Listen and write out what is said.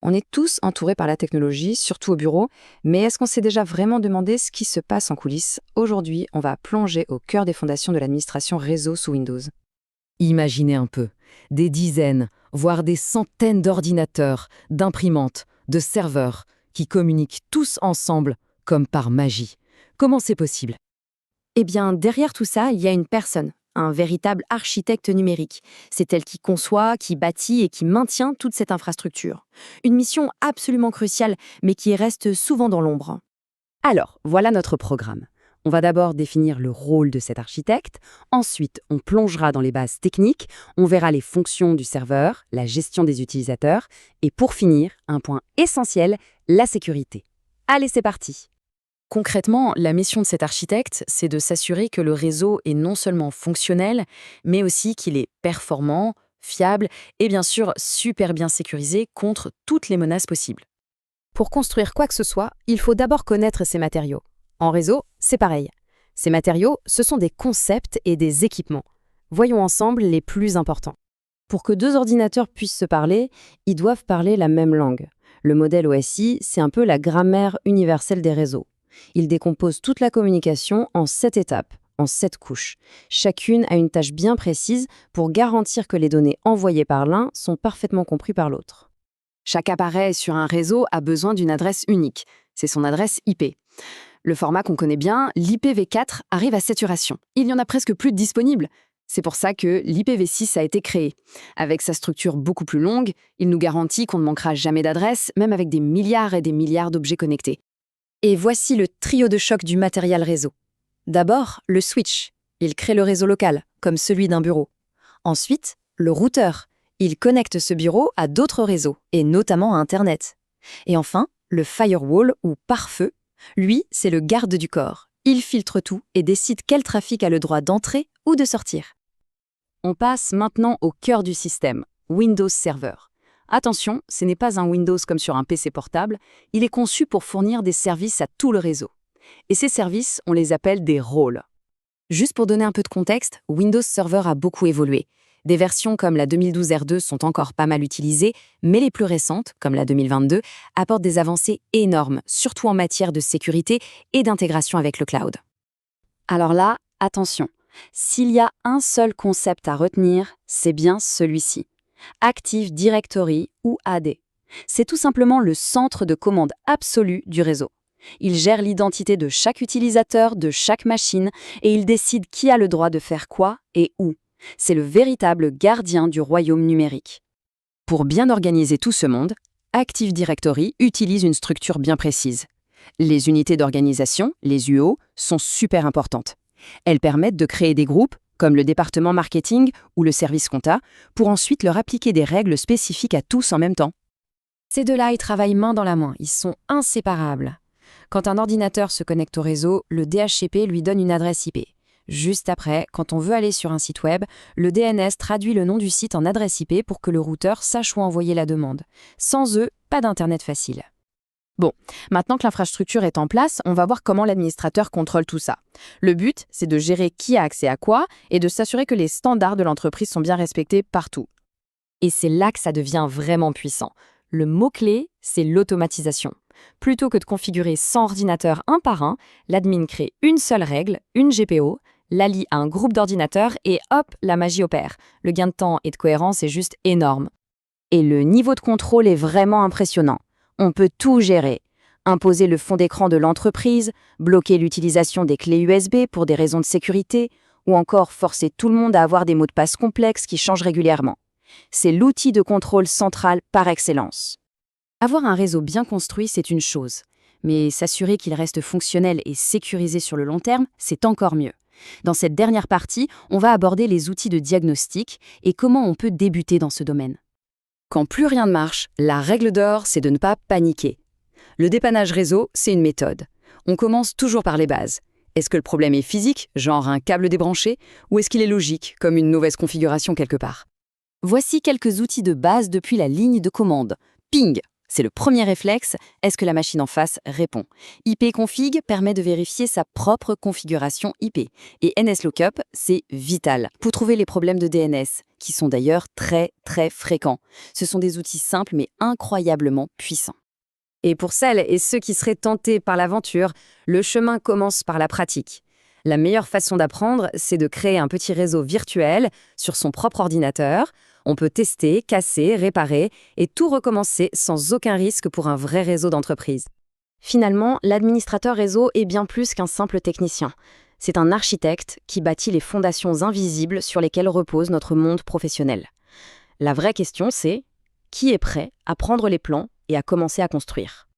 On est tous entourés par la technologie, surtout au bureau, mais est-ce qu'on s'est déjà vraiment demandé ce qui se passe en coulisses? Aujourd'hui, on va plonger au cœur des fondations de l'administration réseau sous Windows. Imaginez un peu, des dizaines, voire des centaines d'ordinateurs, d'imprimantes, de serveurs, qui communiquent tous ensemble, comme par magie. Comment c'est possible? Eh bien, derrière tout ça, il y a une personne, un véritable architecte numérique. C'est elle qui conçoit, qui bâtit et qui maintient toute cette infrastructure. Une mission absolument cruciale, mais qui reste souvent dans l'ombre. Alors, voilà notre programme. On va d'abord définir le rôle de cet architecte, ensuite on plongera dans les bases techniques, on verra les fonctions du serveur, la gestion des utilisateurs, et pour finir, un point essentiel, la sécurité. Allez, c'est parti! Concrètement, la mission de cet architecte, c'est de s'assurer que le réseau est non seulement fonctionnel, mais aussi qu'il est performant, fiable et bien sûr super bien sécurisé contre toutes les menaces possibles. Pour construire quoi que ce soit, il faut d'abord connaître ses matériaux. En réseau, c'est pareil. Ces matériaux, ce sont des concepts et des équipements. Voyons ensemble les plus importants. Pour que deux ordinateurs puissent se parler, ils doivent parler la même langue. Le modèle OSI, c'est un peu la grammaire universelle des réseaux. Il décompose toute la communication en 7 étapes, en 7 couches. Chacune a une tâche bien précise pour garantir que les données envoyées par l'un sont parfaitement comprises par l'autre. Chaque appareil sur un réseau a besoin d'une adresse unique. C'est son adresse IP. Le format qu'on connaît bien, l'IPv4, arrive à saturation. Il y en a presque plus de disponibles. C'est pour ça que l'IPv6 a été créé. Avec sa structure beaucoup plus longue, il nous garantit qu'on ne manquera jamais d'adresses, même avec des milliards et des milliards d'objets connectés. Et voici le trio de choc du matériel réseau. D'abord, le switch. Il crée le réseau local, comme celui d'un bureau. Ensuite, le routeur. Il connecte ce bureau à d'autres réseaux, et notamment à Internet. Et enfin, le firewall ou pare-feu. Lui, c'est le garde du corps. Il filtre tout et décide quel trafic a le droit d'entrer ou de sortir. On passe maintenant au cœur du système, Windows Server. Attention, ce n'est pas un Windows comme sur un PC portable, il est conçu pour fournir des services à tout le réseau. Et ces services, on les appelle des rôles. Juste pour donner un peu de contexte, Windows Server a beaucoup évolué. Des versions comme la 2012 R2 sont encore pas mal utilisées, mais les plus récentes, comme la 2022, apportent des avancées énormes, surtout en matière de sécurité et d'intégration avec le cloud. Alors là, attention, s'il y a un seul concept à retenir, c'est bien celui-ci. Active Directory ou AD. C'est tout simplement le centre de commande absolu du réseau. Il gère l'identité de chaque utilisateur, de chaque machine, et il décide qui a le droit de faire quoi et où. C'est le véritable gardien du royaume numérique. Pour bien organiser tout ce monde, Active Directory utilise une structure bien précise. Les unités d'organisation, les UO, sont super importantes. Elles permettent de créer des groupes, comme le département marketing ou le service compta, pour ensuite leur appliquer des règles spécifiques à tous en même temps. Ces deux-là, ils travaillent main dans la main, ils sont inséparables. Quand un ordinateur se connecte au réseau, le DHCP lui donne une adresse IP. Juste après, quand on veut aller sur un site web, le DNS traduit le nom du site en adresse IP pour que le routeur sache où envoyer la demande. Sans eux, pas d'Internet facile. Bon, maintenant que l'infrastructure est en place, on va voir comment l'administrateur contrôle tout ça. Le but, c'est de gérer qui a accès à quoi et de s'assurer que les standards de l'entreprise sont bien respectés partout. Et c'est là que ça devient vraiment puissant. Le mot-clé, c'est l'automatisation. Plutôt que de configurer 100 ordinateurs un par un, l'admin crée une seule règle, une GPO, la lie à un groupe d'ordinateurs et hop, la magie opère. Le gain de temps et de cohérence est juste énorme. Et le niveau de contrôle est vraiment impressionnant. On peut tout gérer. Imposer le fond d'écran de l'entreprise, bloquer l'utilisation des clés USB pour des raisons de sécurité, ou encore forcer tout le monde à avoir des mots de passe complexes qui changent régulièrement. C'est l'outil de contrôle central par excellence. Avoir un réseau bien construit, c'est une chose. Mais s'assurer qu'il reste fonctionnel et sécurisé sur le long terme, c'est encore mieux. Dans cette dernière partie, on va aborder les outils de diagnostic et comment on peut débuter dans ce domaine. Quand plus rien ne marche, la règle d'or, c'est de ne pas paniquer. Le dépannage réseau, c'est une méthode. On commence toujours par les bases. Est-ce que le problème est physique, genre un câble débranché, ou est-ce qu'il est logique, comme une mauvaise configuration quelque part? Voici quelques outils de base depuis la ligne de commande. Ping, C'est le premier réflexe, est-ce que la machine en face répond? ipconfig permet de vérifier sa propre configuration IP. Et NSLookup, c'est vital pour trouver les problèmes de DNS, qui sont d'ailleurs très fréquents. Ce sont des outils simples mais incroyablement puissants. Et pour celles et ceux qui seraient tentés par l'aventure, le chemin commence par la pratique. La meilleure façon d'apprendre, c'est de créer un petit réseau virtuel sur son propre ordinateur. On peut tester, casser, réparer et tout recommencer sans aucun risque pour un vrai réseau d'entreprise. Finalement, l'administrateur réseau est bien plus qu'un simple technicien. C'est un architecte qui bâtit les fondations invisibles sur lesquelles repose notre monde professionnel. La vraie question, c'est qui est prêt à prendre les plans et à commencer à construire?